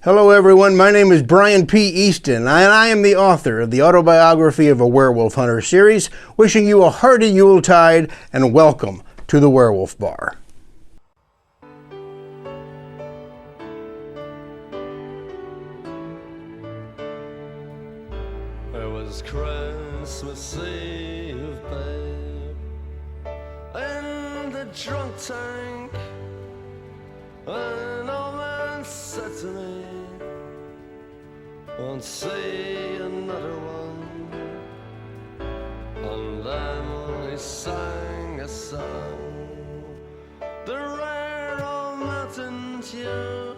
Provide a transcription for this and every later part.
Hello everyone, my name is Brian P. Easton, and I am the author of the Autobiography of a Werewolf Hunter series, wishing you a hearty Yuletide and welcome to the Werewolf Bar. It was Christmas Eve, babe, in the drunk tank. An old man said to me, won't see another one. And then he sang a song, the rare old mountain dew.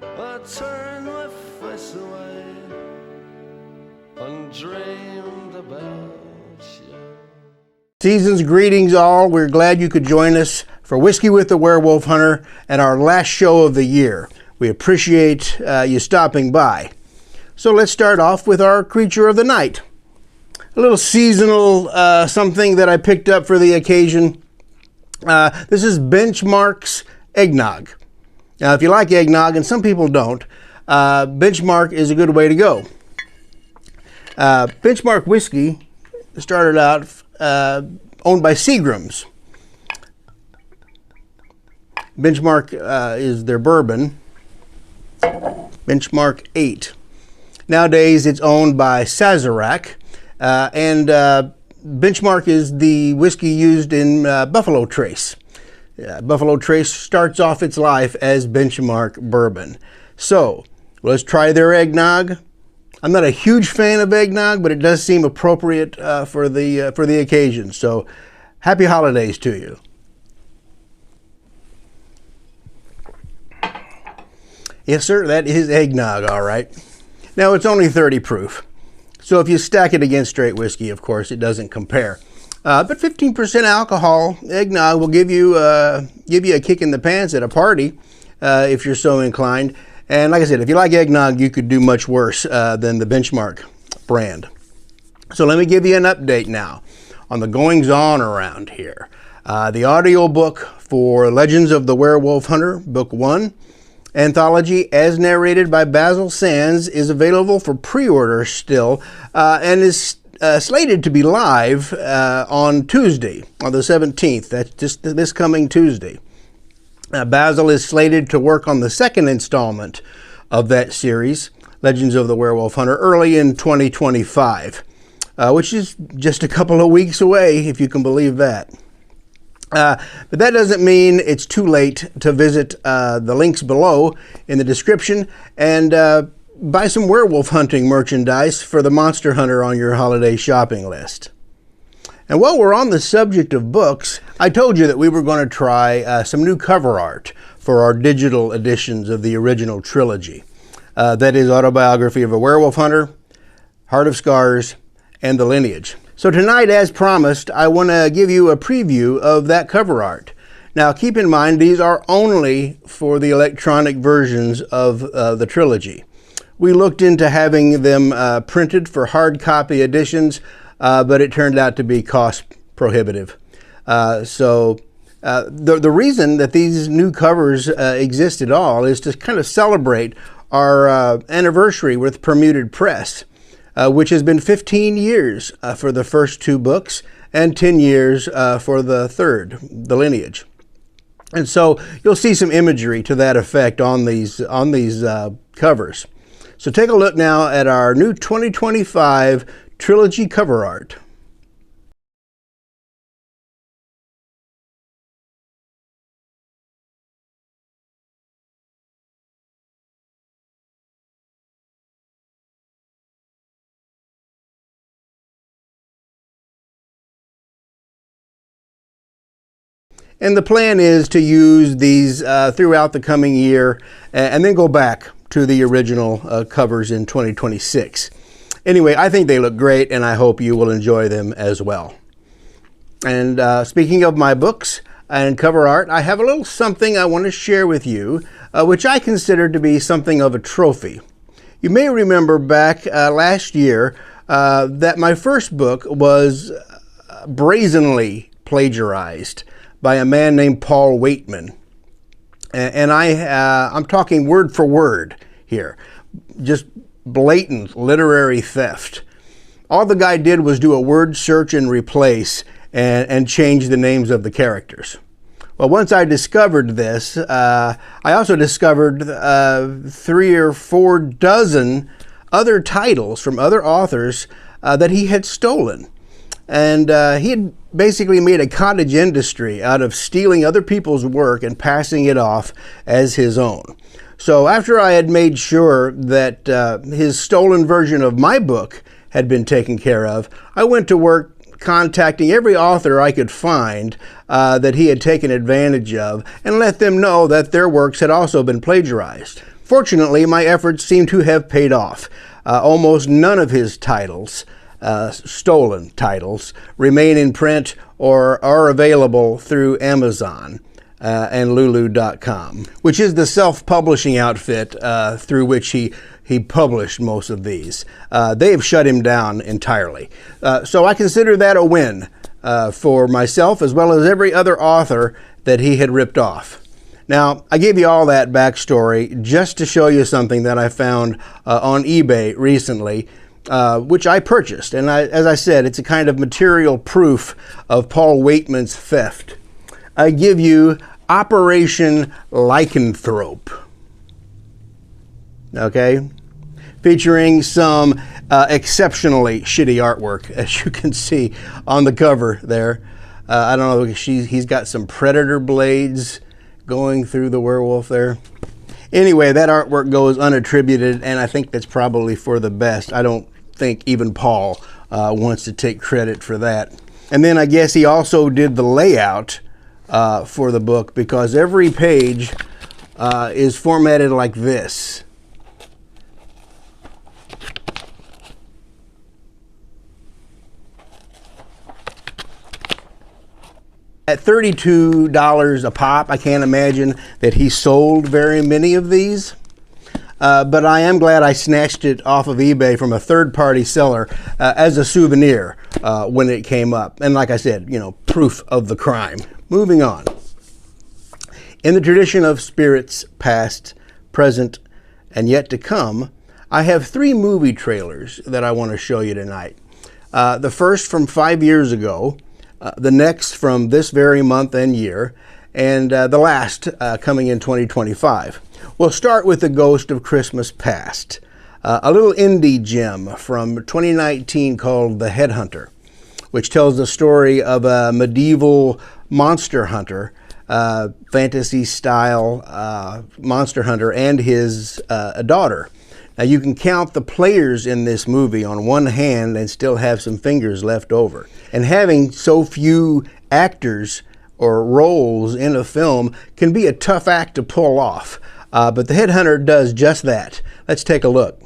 I turned my face away and dreamed about you. Season's greetings all. We're glad you could join us for Whiskey with the Werewolf Hunter and our last show of the year. We appreciate you stopping by. So let's start off with our creature of the night. A little seasonal something that I picked up for the occasion. This is Benchmark's Eggnog. Now, if you like eggnog, and some people don't, Benchmark is a good way to go. Benchmark whiskey started out owned by Seagram's. Benchmark is their bourbon, Benchmark 8. Nowadays it's owned by Sazerac, and Benchmark is the whiskey used in Buffalo Trace. Buffalo Trace starts off its life as Benchmark bourbon. So let's try their eggnog. I'm not a huge fan of eggnog, but it does seem appropriate for the occasion. So happy holidays to you. Yes, sir, that is eggnog, all right. Now, it's only 30 proof. So if you stack it against straight whiskey, of course, it doesn't compare. But 15% alcohol, eggnog will give you a kick in the pants at a party if you're so inclined. And like I said, if you like eggnog, you could do much worse than the Benchmark brand. So let me give you an update now on the goings-on around here. The audio book for Legends of the Werewolf Hunter, Book 1, Anthology as narrated by Basil Sands, is available for pre-order still and is slated to be live on Tuesday, on the 17th. That's just this coming Tuesday. Basil is slated to work on the second installment of that series, Legends of the Werewolf Hunter, early in 2025, which is just a couple of weeks away, if you can believe that. But that doesn't mean it's too late to visit the links below in the description and buy some werewolf hunting merchandise for the Monster Hunter on your holiday shopping list. And while we're on the subject of books, I told you that we were going to try some new cover art for our digital editions of the original trilogy. That is Autobiography of a Werewolf Hunter, Heart of Scars, and The Lineage. So tonight, as promised, I want to give you a preview of that cover art. Now, keep in mind, these are only for the electronic versions of the trilogy. We looked into having them printed for hard copy editions, but it turned out to be cost prohibitive. So the reason that these new covers exist at all is to kind of celebrate our anniversary with Permuted Press, which has been 15 years for the first two books and 10 years for the third, The Lineage. And so you'll see some imagery to that effect on these covers. So take a look now at our new 2025 trilogy cover art. And the plan is to use these throughout the coming year and then go back to the original covers in 2026. Anyway, I think they look great, and I hope you will enjoy them as well. And speaking of my books and cover art, I have a little something I want to share with you, which I consider to be something of a trophy. You may remember back last year that my first book was brazenly plagiarized by a man named Paul Waitman. And I'm talking word for word. here. Just blatant literary theft. All the guy did was do a word search and replace and change the names of the characters. Well, once I discovered this, I also discovered 3 or 4 dozen other titles from other authors that he had stolen. And he had basically made a cottage industry out of stealing other people's work and passing it off as his own. So after I had made sure that his stolen version of my book had been taken care of, I went to work contacting every author I could find that he had taken advantage of and let them know that their works had also been plagiarized. Fortunately, my efforts seem to have paid off. Almost none of his titles, stolen titles, remain in print or are available through Amazon and Lulu.com, which is the self-publishing outfit through which he published most of these. They have shut him down entirely. So I consider that a win for myself as well as every other author that he had ripped off. Now, I gave you all that backstory just to show you something that I found on eBay recently, which I purchased. And as I said, it's a kind of material proof of Paul Waitman's theft. I give you Operation Lycanthrope. Okay? Featuring some exceptionally shitty artwork, as you can see on the cover there. I don't know, he's got some predator blades going through the werewolf there. Anyway, that artwork goes unattributed, and I think that's probably for the best. I don't think even Paul wants to take credit for that. And then I guess he also did the layout for the book, because every page is formatted like this. At $32 a pop, I can't imagine that he sold very many of these. But I am glad I snatched it off of eBay from a third-party seller as a souvenir when it came up. And like I said, proof of the crime. Moving on. In the tradition of spirits past, present, and yet to come, I have 3 movie trailers that I want to show you tonight. The first from 5 years ago, the next from this very month and year, and the last coming in 2025. We'll start with The Ghost of Christmas Past, a little indie gem from 2019 called The Headhunter, which tells the story of a medieval monster hunter, fantasy-style monster hunter, and his daughter. Now, you can count the players in this movie on one hand and still have some fingers left over. And having so few actors or roles in a film can be a tough act to pull off. But The Headhunter does just that. Let's take a look.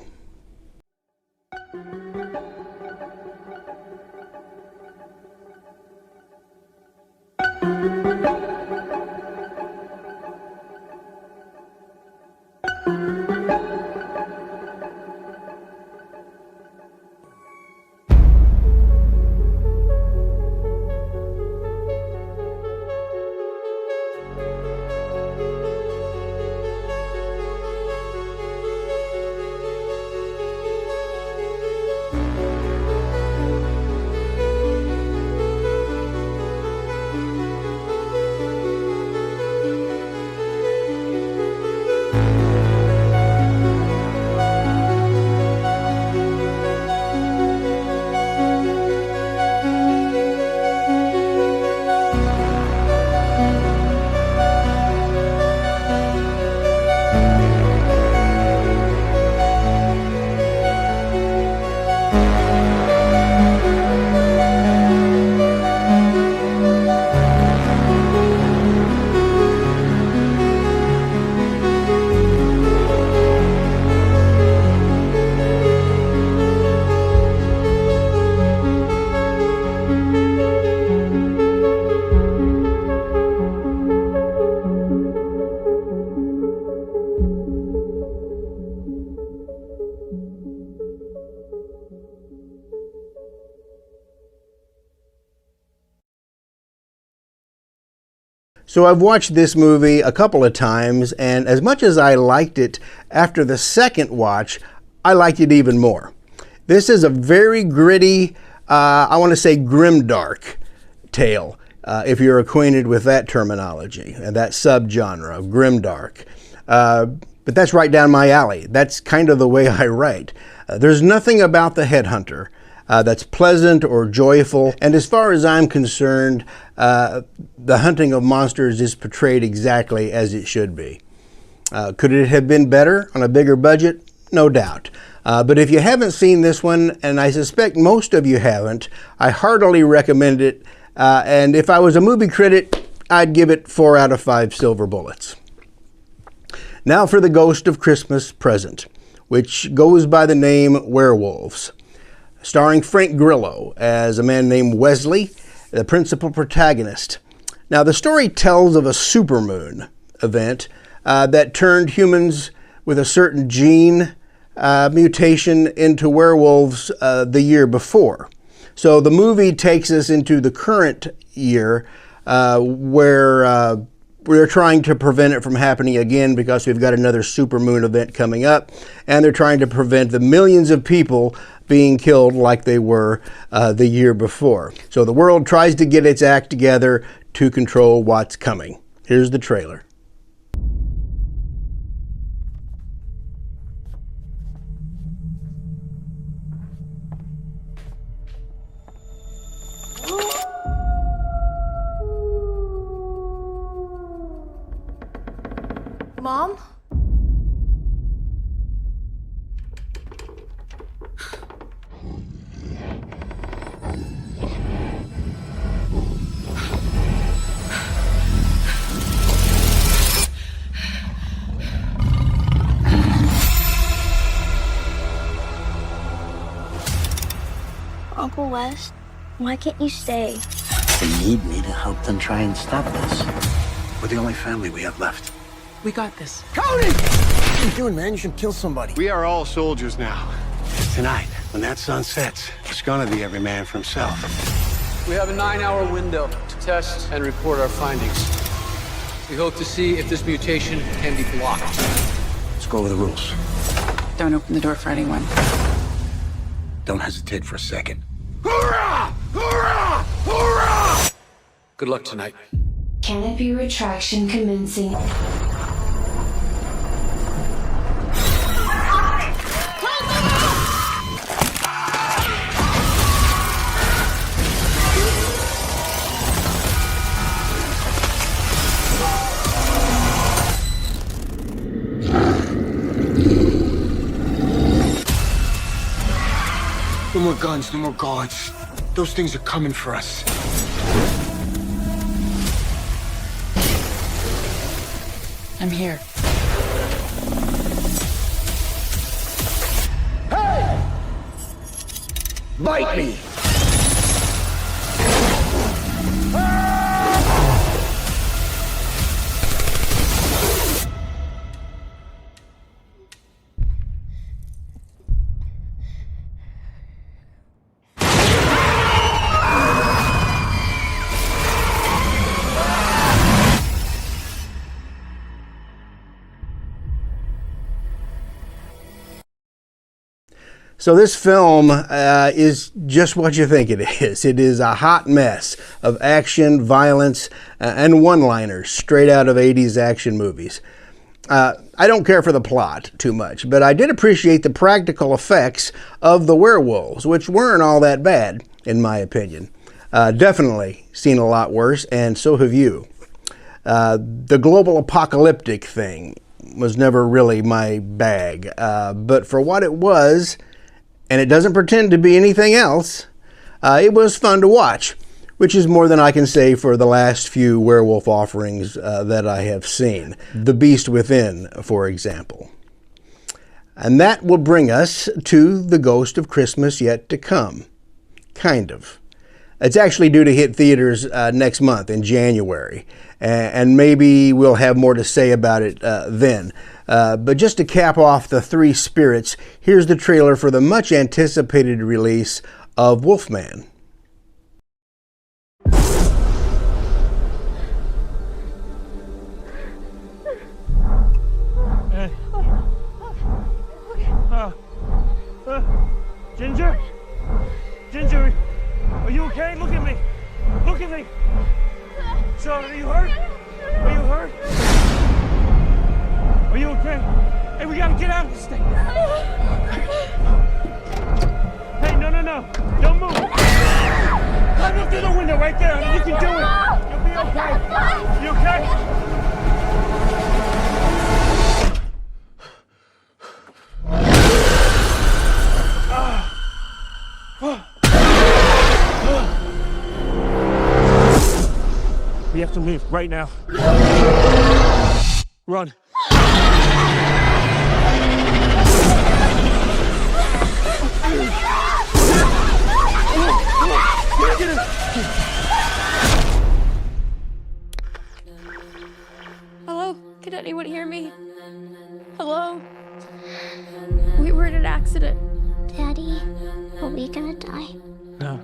So I've watched this movie a couple of times, and as much as I liked it after the second watch, I liked it even more. This is a very gritty, I want to say grimdark tale, if you're acquainted with that terminology and that subgenre of grimdark. But that's right down my alley. That's kind of the way I write. There's nothing about the headhunter that's pleasant or joyful. And as far as I'm concerned, the hunting of monsters is portrayed exactly as it should be. Could it have been better on a bigger budget? No doubt. But if you haven't seen this one, and I suspect most of you haven't, I heartily recommend it. And if I was a movie critic, I'd give it 4 out of 5 silver bullets. Now for The Ghost of Christmas Present, which goes by the name Werewolves, starring Frank Grillo as a man named Wesley, the principal protagonist. Now the story tells of a supermoon event that turned humans with a certain gene mutation into werewolves the year before. So the movie takes us into the current year where we're trying to prevent it from happening again because we've got another supermoon event coming up, and they're trying to prevent the millions of people being killed like they were the year before. So the world tries to get its act together to control what's coming. Here's the trailer. Mom? Uncle Wes, why can't you stay? They need me to help them try and stop this. We're the only family we have left. We got this. Cody! What are you doing, man? You should kill somebody. We are all soldiers now. Tonight, when that sun sets, it's gonna be every man for himself. We have a 9-hour window to test and report our findings. We hope to see if this mutation can be blocked. Let's go over the rules. Don't open the door for anyone. Don't hesitate for a second. Hoorah! Hoorah! Hoorah! Good luck tonight. Canopy retraction commencing. No more guns, no more guards. Those things are coming for us. I'm here. Bite me! So this film is just what you think it is. It is a hot mess of action, violence, and one-liners straight out of 80s action movies. I don't care for the plot too much, but I did appreciate the practical effects of the werewolves, which weren't all that bad, in my opinion. Definitely seen a lot worse, and so have you. The global apocalyptic thing was never really my bag, but for what it was, and it doesn't pretend to be anything else, it was fun to watch, which is more than I can say for the last few werewolf offerings that I have seen. The Beast Within, for example. And that will bring us to The Ghost of Christmas Yet to Come. Kind of. It's actually due to hit theaters next month in January, and maybe we'll have more to say about it then. But just to cap off the three spirits, here's the trailer for the much anticipated release of Wolfman. hurt? Are you hurt? Are you okay? Hey, we gotta get out of this thing. Hey, no. Don't move. Climb up through the window right there. You can do it. You'll be okay. You okay? We have to leave right now. Run. Hello? Can anyone hear me? Hello? We were in an accident. Daddy, are we gonna die? No,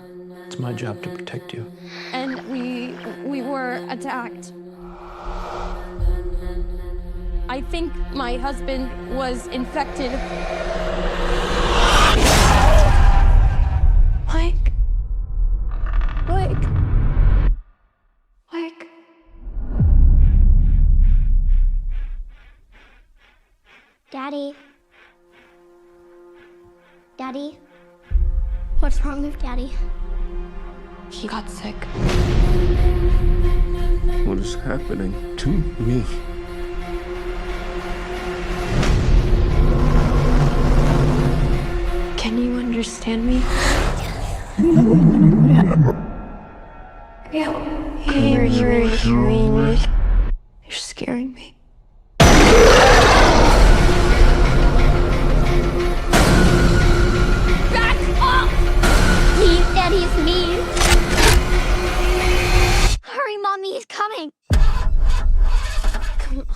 it's my job to protect you. And we were attacked. I think my husband was infected. Mike. Daddy. Daddy. What's wrong with Daddy? He got sick. What is happening to me? Can you understand me? You're scaring me. Back off! Please, Daddy, it's me. Hurry, Mommy, he's coming. Come on.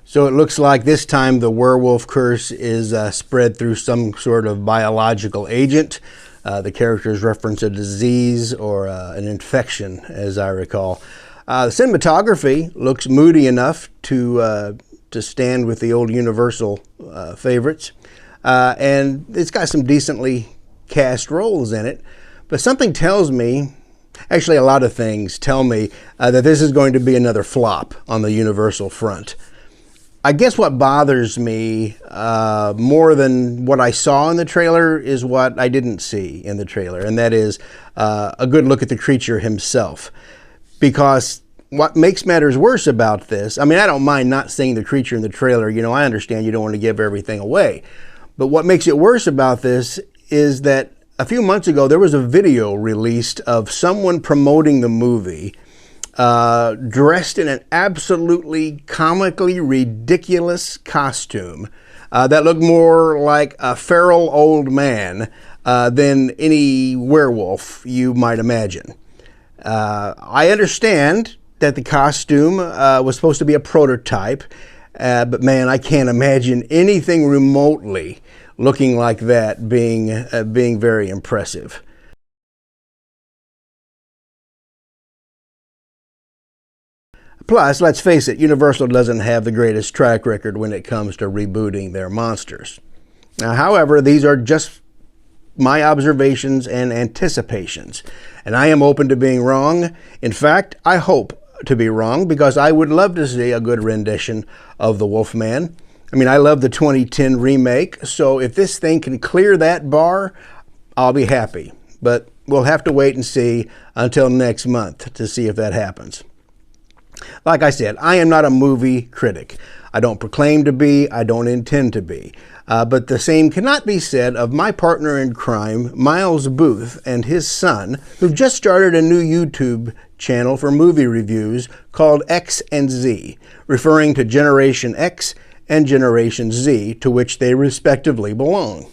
So it looks like this time the werewolf curse is spread through some sort of biological agent. The characters reference a disease or an infection, as I recall. The cinematography looks moody enough to stand with the old Universal favorites. And it's got some decently cast roles in it. But something tells me, actually a lot of things tell me, that this is going to be another flop on the Universal front. I guess what bothers me more than what I saw in the trailer is what I didn't see in the trailer, and that is a good look at the creature himself. Because what makes matters worse about this, I mean, I don't mind not seeing the creature in the trailer. You know, I understand you don't want to give everything away. But what makes it worse about this is that a few months ago, there was a video released of someone promoting the movie dressed in an absolutely comically ridiculous costume that looked more like a feral old man than any werewolf you might imagine. I understand that the costume was supposed to be a prototype, but man, I can't imagine anything remotely looking like that being very impressive. Plus, let's face it, Universal doesn't have the greatest track record when it comes to rebooting their monsters. Now, however, these are just my observations and anticipations, and I am open to being wrong. In fact, I hope to be wrong, because I would love to see a good rendition of the Wolfman. I mean, I love the 2010 remake, so if this thing can clear that bar, I'll be happy. But we'll have to wait and see until next month to see if that happens. Like I said, I am not a movie critic. I don't proclaim to be, I don't intend to be. But the same cannot be said of my partner in crime, Miles Booth, and his son, who've just started a new YouTube channel for movie reviews called X and Z, referring to Generation X and Generation Z, to which they respectively belong.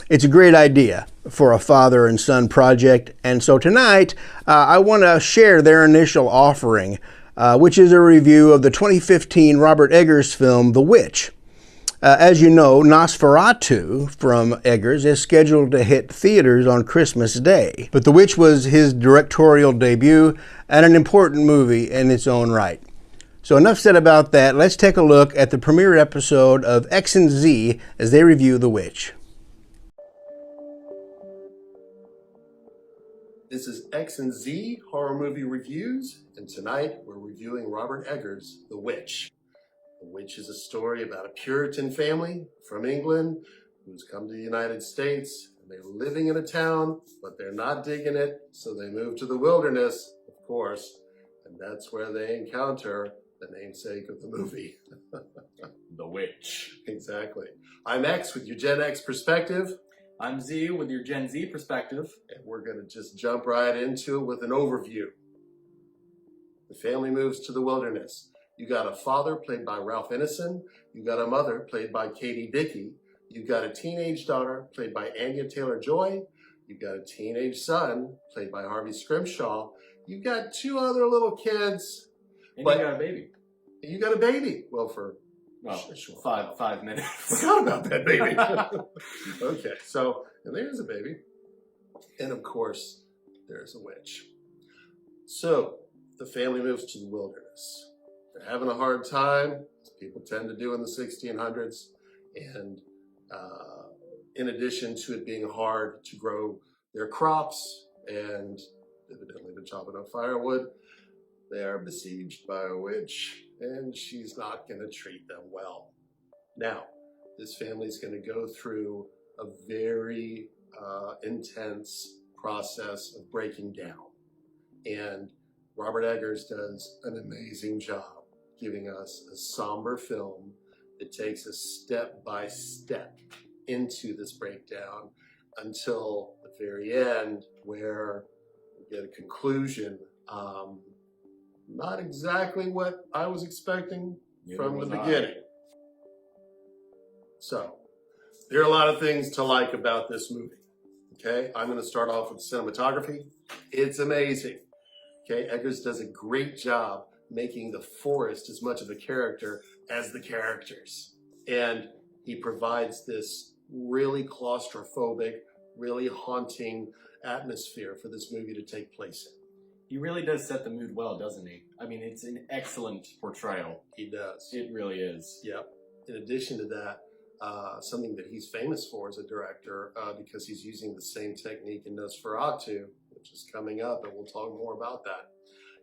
It's a great idea. for a father and son project. And so tonight, I want to share their initial offering, which is a review of the 2015 Robert Eggers film, The Witch. As you know, Nosferatu from Eggers is scheduled to hit theaters on Christmas Day. But The Witch was his directorial debut and an important movie in its own right. So enough said about that. Let's take a look at the premiere episode of X and Z as they review The Witch. This is X and Z Horror Movie Reviews, and tonight we're reviewing Robert Eggers' The Witch. The Witch is a story about a Puritan family from England who's come to the United States, and they're living in a town, but they're not digging it, so they move to the wilderness, of course, and that's where they encounter the namesake of the movie. The Witch. Exactly. I'm X with your Gen X perspective. I'm Z with your Gen Z perspective. And we're going to just jump right into it with an overview. The family moves to the wilderness. You got a father played by Ralph Ineson. You got a mother played by Katie Dickey. You got a teenage daughter played by Anya Taylor-Joy. You got a teenage son played by Harvey Scrimshaw. You got two other little kids. And you got a baby. You got a baby. Well, sure. 5 minutes. Forgot about that baby. Okay, so, and there's a baby. And of course, there's a witch. So, the family moves to the wilderness. They're having a hard time, as people tend to do in the 1600s. And in addition to it being hard to grow their crops and evidently to chop enough firewood, they are besieged by a witch, and she's not going to treat them well. Now, this family's going to go through a very intense process of breaking down. And Robert Eggers does an amazing job giving us a somber film that takes us step by step into this breakdown until the very end, where we get a conclusion. Not exactly what I was expecting from the beginning. So, there are a lot of things to like about this movie. Okay, I'm going to start off with cinematography. It's amazing. Okay, Eggers does a great job making the forest as much of a character as the characters. And he provides this really claustrophobic, really haunting atmosphere for this movie to take place in. He really does set the mood well, doesn't he? I mean, it's an excellent portrayal. He does. It really is. Yep. In addition to that, something that he's famous for as a director, because he's using the same technique in Nosferatu, which is coming up, and we'll talk more about that.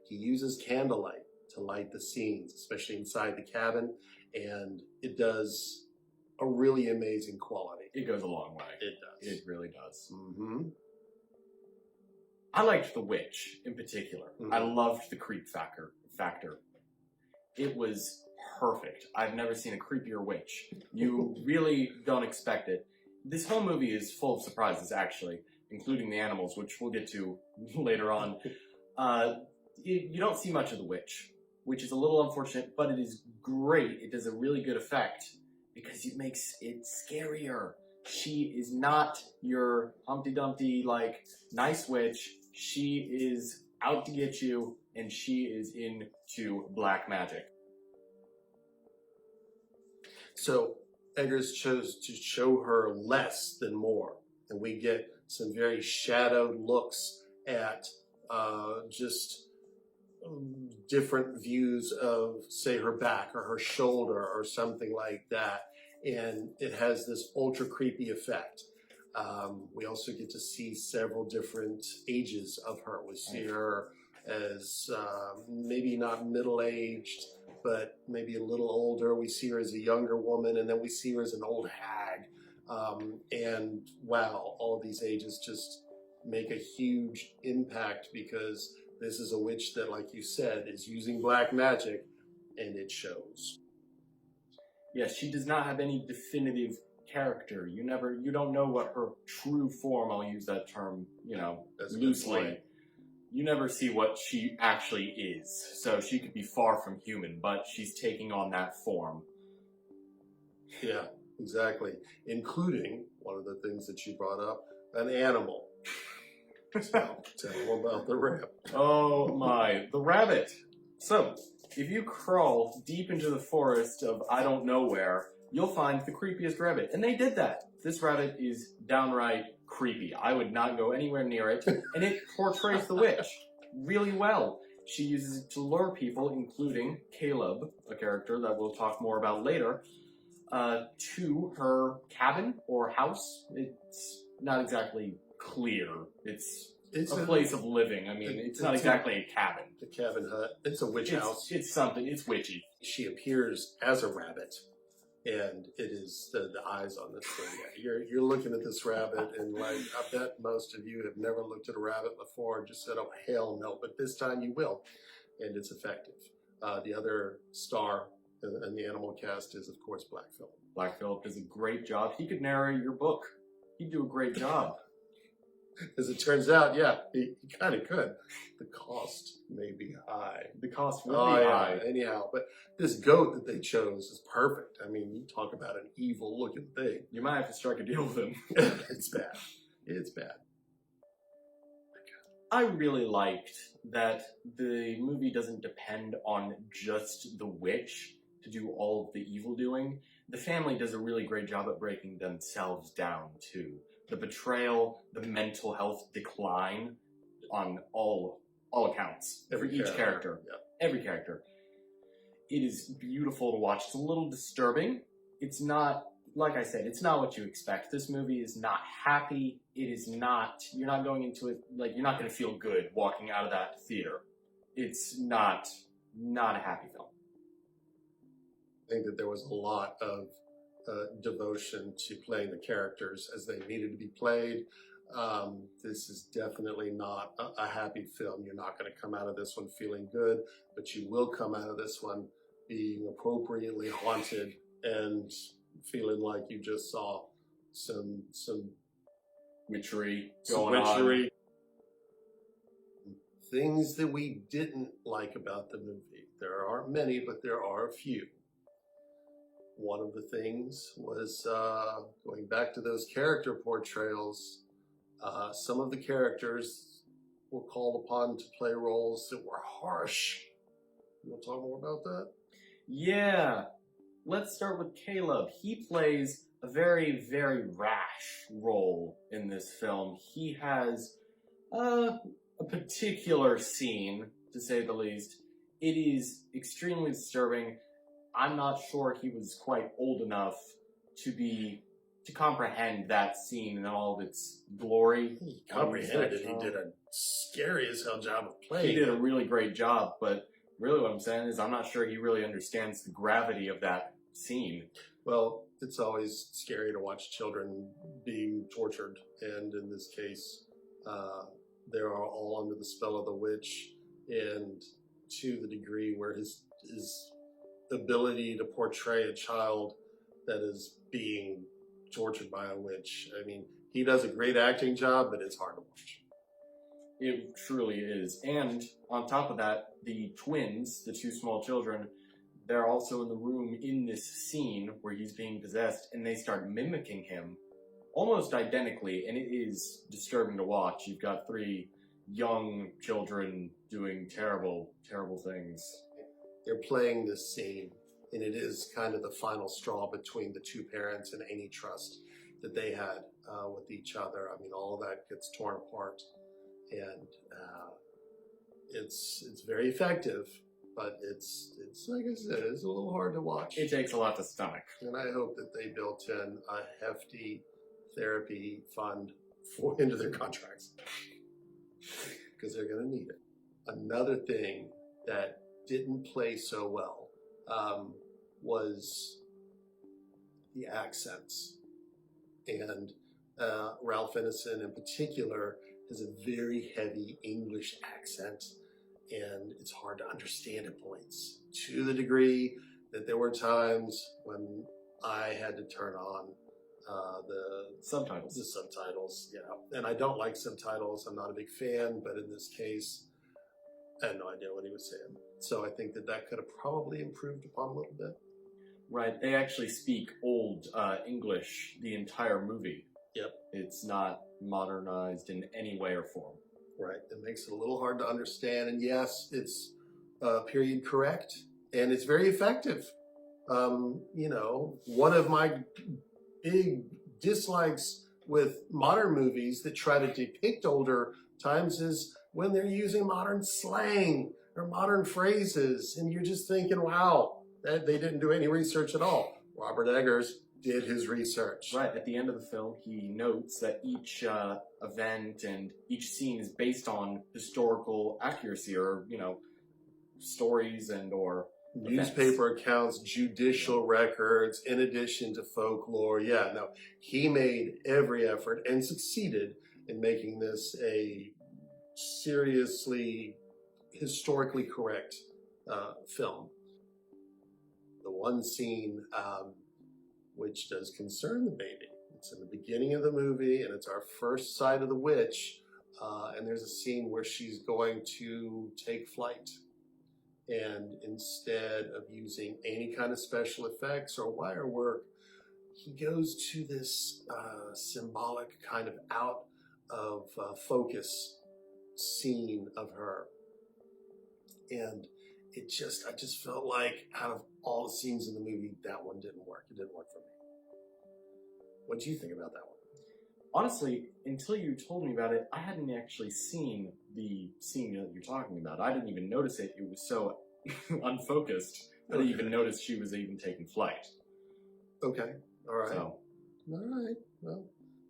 He uses candlelight to light the scenes, especially inside the cabin, and it does a really amazing quality. It goes a long way. It does. It really does. Mm-hmm. I liked The Witch in particular. Mm-hmm. I loved the creep factor. It was perfect. I've never seen a creepier witch. You really don't expect it. This whole movie is full of surprises, actually, including the animals, which we'll get to later on. You don't see much of the witch, which is a little unfortunate, but it is great. It does a really good effect because it makes it scarier. She is not your Humpty Dumpty, nice witch. She is out to get you, and she is into black magic. So Eggers chose to show her less than more, and we get some very shadowed looks at just different views of, say, her back or her shoulder or something like that, and it has this ultra creepy effect. We also get to see several different ages of her. We see her as maybe not middle-aged, but maybe a little older. We see her as a younger woman, and then we see her as an old hag. And wow, all of these ages just make a huge impact because this is a witch that, like you said, is using black magic, and it shows. Yes, she does not have any definitive character. You don't know what her true form, I'll use that term, loosely. You never see what she actually is. So she could be far from human, but she's taking on that form. Yeah, exactly. Including one of the things that you brought up, an animal. Tell about the rabbit. Oh my, the rabbit. So, if you crawl deep into the forest of I don't know where, you'll find the creepiest rabbit. And they did that. This rabbit is downright creepy. I would not go anywhere near it. And it portrays the witch really well. She uses it to lure people, including Caleb, a character that we'll talk more about later, to her cabin or house. It's not exactly clear. It's a place of living. I mean, it's not exactly a cabin. The cabin hut. It's a witch house. It's something. It's witchy. She appears as a rabbit, and it is the eyes on this thing. Yeah, you're looking at this rabbit, and like I bet most of you have never looked at a rabbit before and just said, "Oh hell no!" But this time you will, and it's effective. The other star in the animal cast is, of course, Black Phillip. Black Phillip does a great job. He could narrate your book. He'd do a great job. As it turns out, yeah, he kind of could. The cost may be high. The cost will be high. Anyhow, but this goat that they chose is perfect. I mean, you talk about an evil-looking thing. You might have to strike a deal with him. It's bad. It's bad. I really liked that the movie doesn't depend on just the witch to do all of the evil doing. The family does a really great job at breaking themselves down, too. The betrayal, the mental health decline on all accounts. For each character. Yeah. Every character. It is beautiful to watch. It's a little disturbing. It's not, like I said, it's not what you expect. This movie is not happy. It is not, you're not going into it, like, you're not going to feel good walking out of that theater. It's not a happy film. I think that there was a lot of devotion to playing the characters as they needed to be played. This is definitely not a happy film. You're not going to come out of this one feeling good, but you will come out of this one being appropriately haunted and feeling like you just saw some witchery going on. Things that we didn't like about the movie. There aren't many, but there are a few. One of the things was, going back to those character portrayals, some of the characters were called upon to play roles that were harsh. You want to talk more about that? Yeah. Let's start with Caleb. He plays a very, very rash role in this film. He has a particular scene, to say the least. It is extremely disturbing. I'm not sure he was quite old enough to comprehend that scene in all of its glory. He comprehended it. He did a scary as hell job of playing. He did a really great job, but really what I'm saying is I'm not sure he really understands the gravity of that scene. Well, it's always scary to watch children being tortured, and in this case, they are all under the spell of the witch, and to the degree where his ability to portray a child that is being tortured by a witch. I mean, he does a great acting job, but it's hard to watch. It truly is. And on top of that, the twins, the two small children, they're also in the room in this scene where he's being possessed, and they start mimicking him almost identically, and it is disturbing to watch. You've got three young children doing terrible, terrible things. They're playing this scene, and it is kind of the final straw between the two parents and any trust that they had with each other. I mean, all of that gets torn apart, and it's very effective, but it's like I said, it's a little hard to watch. It takes a lot to stomach. And I hope that they built in a hefty therapy fund into their contracts, because they're going to need it. Another thing that didn't play so well was the accents. And Ralph Ineson in particular has a very heavy English accent, and it's hard to understand at points, to the degree that there were times when I had to turn on the subtitles, yeah. And I don't like subtitles. I'm not a big fan, but in this case, I had no idea what he was saying. So I think that could have probably improved upon a little bit. Right, they actually speak Old English the entire movie. Yep. It's not modernized in any way or form. Right. It makes it a little hard to understand. And yes, it's period correct, and it's very effective. You know, one of my big dislikes with modern movies that try to depict older times is when they're using modern slang or modern phrases, and you're just thinking, wow, that they didn't do any research at all. Robert Eggers did his research. Right, at the end of the film, he notes that each event and each scene is based on historical accuracy, or, you know, stories and or newspaper accounts, judicial records, in addition to folklore. Yeah, no, he made every effort and succeeded in making this a seriously historically correct film. The one scene which does concern the baby, it's in the beginning of the movie, and it's our first sight of the witch, and there's a scene where she's going to take flight. And instead of using any kind of special effects or wire work, he goes to this symbolic kind of out of focus scene of her. And I just felt like out of all the scenes in the movie, that one didn't work. It didn't work for me. What do you think about that one? Honestly, until you told me about it, I hadn't actually seen the scene that you're talking about. I didn't even notice it. It was so unfocused. I didn't even notice she was even taking flight. Okay. All right. So. All right. Well,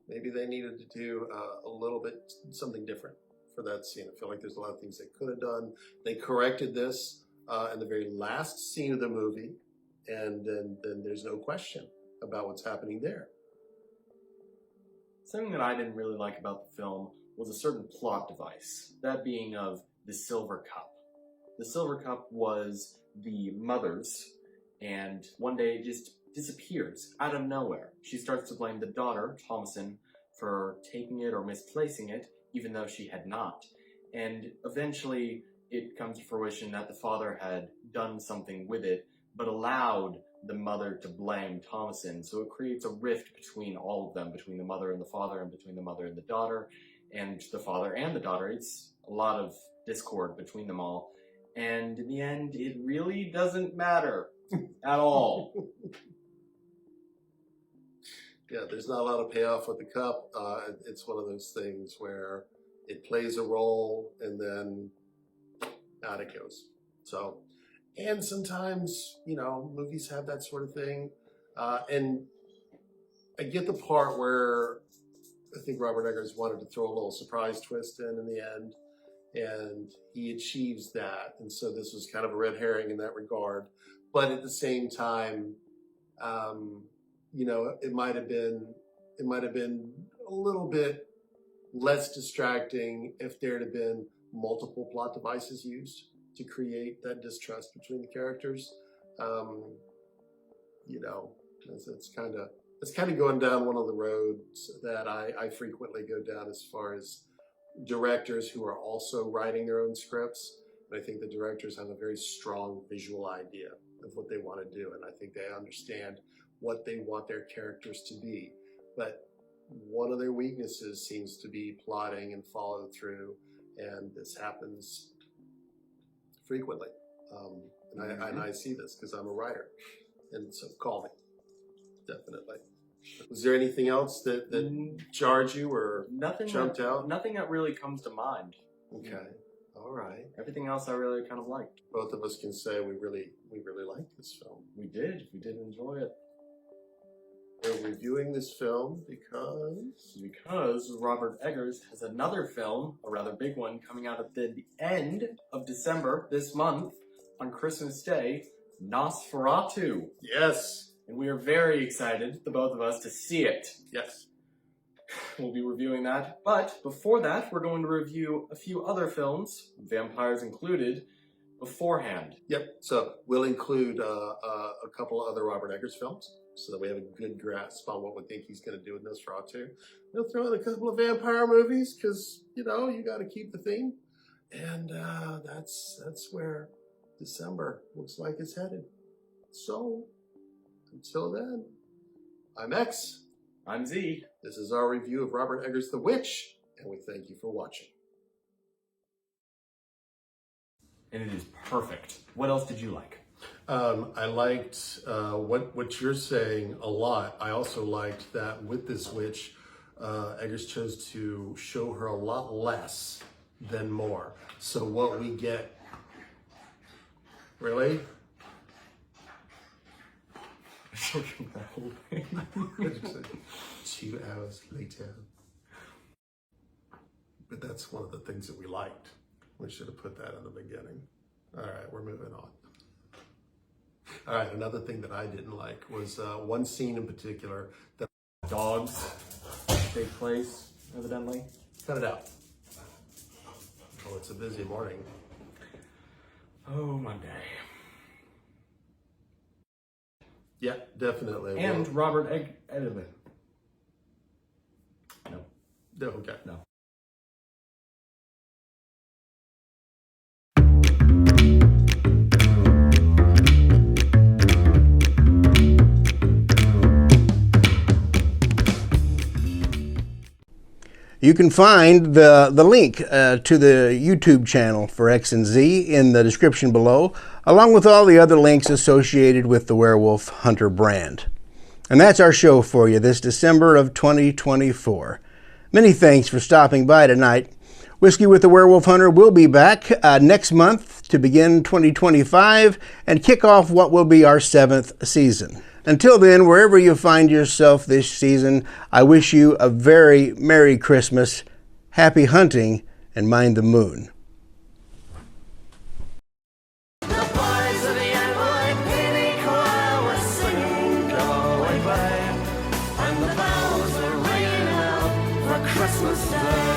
maybe they needed to do a little bit something different for that scene. I feel like there's a lot of things they could have done. They corrected this in the very last scene of the movie, and then there's no question about what's happening there. Something that I didn't really like about the film was a certain plot device, that being of the Silver Cup. The Silver Cup was the mother's, and one day it just disappears out of nowhere. She starts to blame the daughter, Thomasin, for taking it or misplacing it, even though she had not. And eventually it comes to fruition that the father had done something with it, but allowed the mother to blame Thomasin. So it creates a rift between all of them, between the mother and the father, and between the mother and the daughter, and the father and the daughter. It's a lot of discord between them all. And in the end, it really doesn't matter at all. Yeah, there's not a lot of payoff with the cup. It's one of those things where it plays a role and then out it goes. So, and sometimes, you know, movies have that sort of thing. And I get the part where I think Robert Eggers wanted to throw a little surprise twist in the end, and he achieves that. And so this was kind of a red herring in that regard. But at the same time, you know, it might have been a little bit less distracting if there had been multiple plot devices used to create that distrust between the characters. You know, it's kind of going down one of the roads that I frequently go down as far as directors who are also writing their own scripts. And I think the directors have a very strong visual idea of what they want to do, and I think they understand what they want their characters to be. But one of their weaknesses seems to be plotting and follow through, and this happens frequently. And I see this because I'm a writer, and so call me, definitely. Was there anything else that jarred you or jumped out? Nothing that really comes to mind. Okay, all right. Everything else I really kind of liked. Both of us can say we really liked this film. We did enjoy it. We're reviewing this film because Robert Eggers has another film, a rather big one, coming out at the end of December this month on Christmas Day, Nosferatu. Yes. And we are very excited, the both of us, to see it. Yes. We'll be reviewing that. But before that, we're going to review a few other films, vampires included, beforehand. Yep. So we'll include a couple of other Robert Eggers films, so that we have a good grasp on what we think he's going to do with Nosferatu. We'll throw in a couple of vampire movies, because, you know, you got to keep the theme. And that's where December looks like it's headed. So, until then, I'm X. I'm Z. This is our review of Robert Eggers' The Witch, and we thank you for watching. And it is perfect. What else did you like? I liked what you're saying a lot. I also liked that with this witch, Eggers chose to show her a lot less than more. So what we get... Really? 2 hours later. But that's one of the things that we liked. We should have put that in the beginning. All right, we're moving on. All right, another thing that I didn't like was one scene in particular that... Dogs take place, evidently. Cut it out. Well, it's a busy morning. Oh, Monday. Yeah, definitely. And Well, Robert Eggers. No. okay. No. You can find the link to the YouTube channel for X and Z in the description below, along with all the other links associated with the Werewolf Hunter brand. And that's our show for you this December of 2024. Many thanks for stopping by tonight. Whiskey with the Werewolf Hunter will be back next month to begin 2025 and kick off what will be our 7th season. Until then, wherever you find yourself this season, I wish you a very Merry Christmas, happy hunting, and mind the moon. The boys of the Adelaide Penny Choir were singing "Go Away, Babe," and the bells were ringing out for Christmas Day.